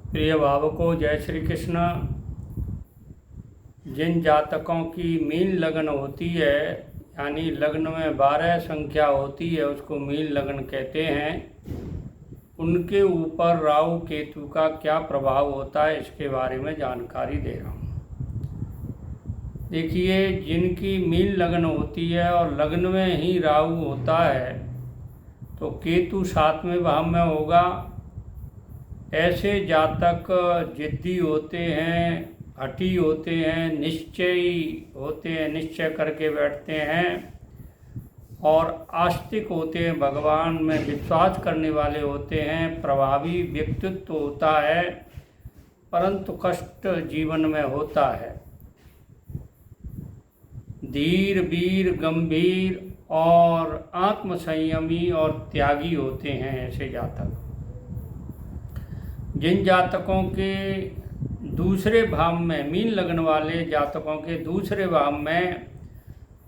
प्रिय भावकों, जय श्री कृष्ण। जिन जातकों की मीन लग्न होती है, यानी लग्न में 12 संख्या होती है, उसको मीन लग्न कहते हैं। उनके ऊपर राहु केतु का क्या प्रभाव होता है, इसके बारे में जानकारी दे रहा हूँ। देखिए, जिनकी मीन लग्न होती है और लग्न में ही राहु होता है, तो केतु 7वें भाव में होगा। ऐसे जातक जिद्दी होते हैं, हठी होते हैं, निश्चयी होते हैं, निश्चय करके बैठते हैं और आस्तिक होते हैं, भगवान में विश्वास करने वाले होते हैं। प्रभावी व्यक्तित्व होता है, परंतु कष्ट जीवन में होता है। धीर, वीर, गंभीर और आत्मसंयमी और त्यागी होते हैं ऐसे जातक। जिन जातकों के दूसरे भाव में, मीन लग्न वाले जातकों के दूसरे भाव में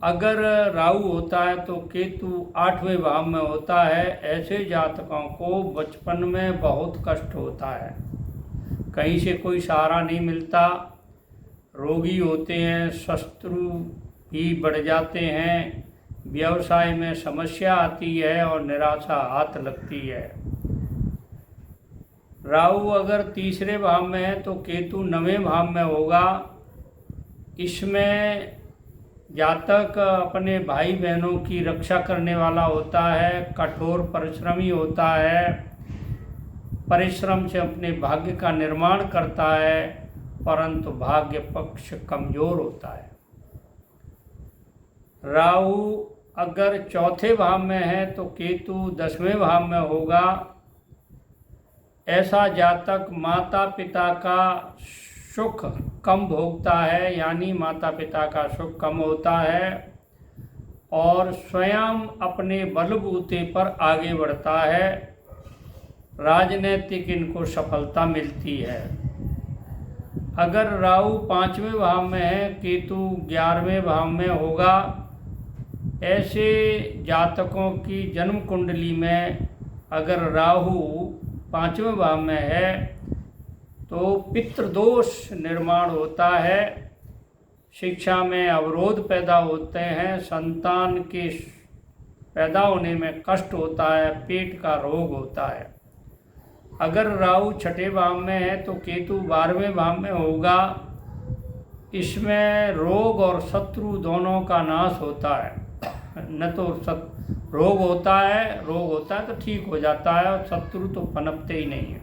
अगर राहु होता है तो केतु 8वें भाव में होता है, ऐसे जातकों को बचपन में बहुत कष्ट होता है। कहीं से कोई सहारा नहीं मिलता, रोगी होते हैं, शत्रु भी बढ़ जाते हैं, व्यवसाय में समस्या आती है और निराशा हाथ लगती है। राहु अगर तीसरे भाव में है तो केतु 9वें भाव में होगा। इसमें जातक अपने भाई बहनों की रक्षा करने वाला होता है, कठोर परिश्रमी होता है, परिश्रम से अपने भाग्य का निर्माण करता है, परंतु भाग्य पक्ष कमजोर होता है। राहु अगर चौथे भाव में है तो केतु 10वें भाव में होगा। ऐसा जातक माता पिता का सुख कम भोगता है, यानी माता पिता का सुख कम होता है और स्वयं अपने बलबूते पर आगे बढ़ता है। राजनीतिक इनको सफलता मिलती है। अगर राहु 5वें भाव में है, केतु 11वें भाव में होगा। ऐसे जातकों की जन्म कुंडली में अगर राहु 5वें भाव में है तो पितृदोष निर्माण होता है, शिक्षा में अवरोध पैदा होते हैं, संतान के पैदा होने में कष्ट होता है, पेट का रोग होता है। अगर राहु 6ठे भाव में है तो केतु 12वें भाव में होगा। इसमें रोग और शत्रु दोनों का नाश होता है। न तो रोग होता है तो ठीक हो जाता है और शत्रु तो पनपते ही नहीं है।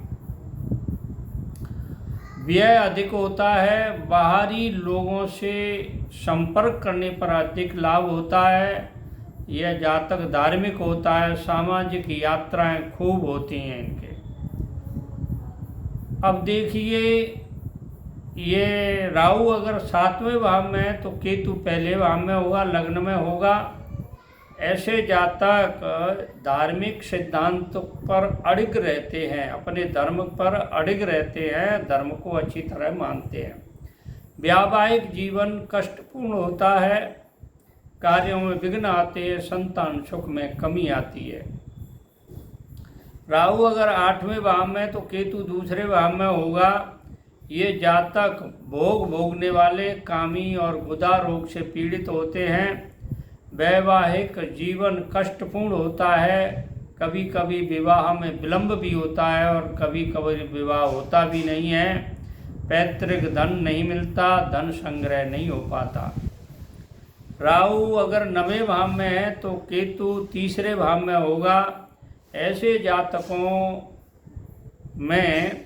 व्यय अधिक होता है, बाहरी लोगों से संपर्क करने पर अधिक लाभ होता है। यह जातक धार्मिक होता है, सामाजिक यात्राएं खूब होती हैं इनके। अब देखिए, ये राहु अगर 7वें भाव में है तो केतु पहले भाव में होगा, लग्न में होगा। ऐसे जातक धार्मिक सिद्धांत पर अड़िग रहते हैं, अपने धर्म पर अड़िग रहते हैं, धर्म को अच्छी तरह मानते हैं। वैवाहिक जीवन कष्टपूर्ण होता है, कार्यों में विघ्न आते हैं, संतान सुख में कमी आती है। राहु अगर 8वें भाव में तो केतु दूसरे भाव में होगा। ये जातक भोग भोगने वाले, कामी और गुदा रोग से पीड़ित होते हैं। वैवाहिक जीवन कष्टपूर्ण होता है, कभी कभी विवाह में विलंब भी होता है और कभी कभी विवाह होता भी नहीं है। पैतृक धन नहीं मिलता, धन संग्रह नहीं हो पाता। राहु अगर 9वें भाव में है तो केतु तीसरे भाव में होगा। ऐसे जातकों में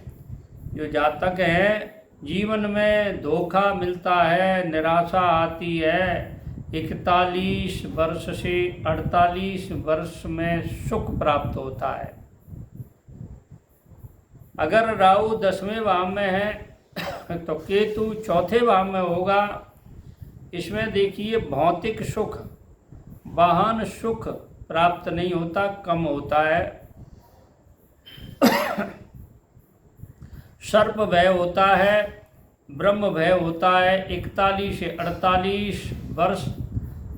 जो जातक हैं, जीवन में धोखा मिलता है, निराशा आती है। 41 वर्ष से 48 वर्ष में सुख प्राप्त होता है। अगर राहु 10वें भाव में है तो केतु चौथे भाव में होगा। इसमें देखिए, भौतिक सुख, वाहन सुख प्राप्त नहीं होता, कम होता है। सर्प भय होता है, ब्रह्म भय होता है। 41 से 48 वर्ष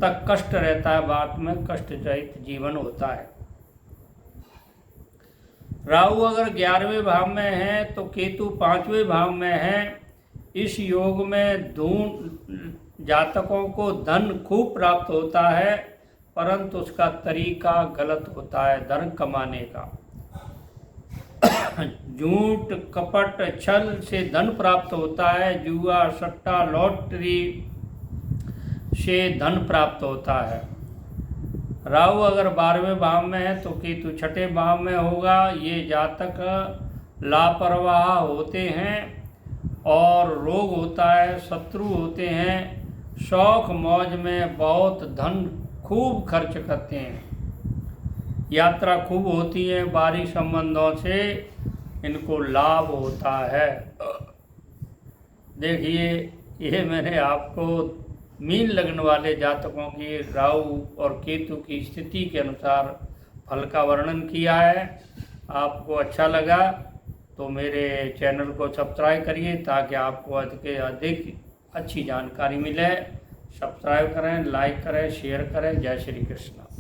तक कष्ट रहता है, बाद में कष्ट रहित जीवन होता है। राहु अगर 11वें भाव में है तो केतु 5वें भाव में है। इस योग में जातकों को धन खूब प्राप्त होता है, परंतु उसका तरीका गलत होता है धन कमाने का। झूठ कपट छल से धन प्राप्त होता है। जुआ सट्टा लॉटरी से धन प्राप्त होता है। राहु अगर 12वें भाव में है तो केतु 6ठे भाव में होगा। ये जातक लापरवाह होते हैं और रोग होता है, शत्रु होते हैं, शौक मौज में बहुत धन खूब खर्च करते हैं, यात्रा खूब होती है, बाहरी संबंधों से इनको लाभ होता है। देखिए, ये मैंने आपको मीन लग्न वाले जातकों की राहु और केतु की स्थिति के अनुसार फल का वर्णन किया है। आपको अच्छा लगा तो मेरे चैनल को सब्सक्राइब करिए ताकि आपको अधिक से अधिक अच्छी जानकारी मिले। सब्सक्राइब करें, लाइक करें, शेयर करें। जय श्री कृष्ण।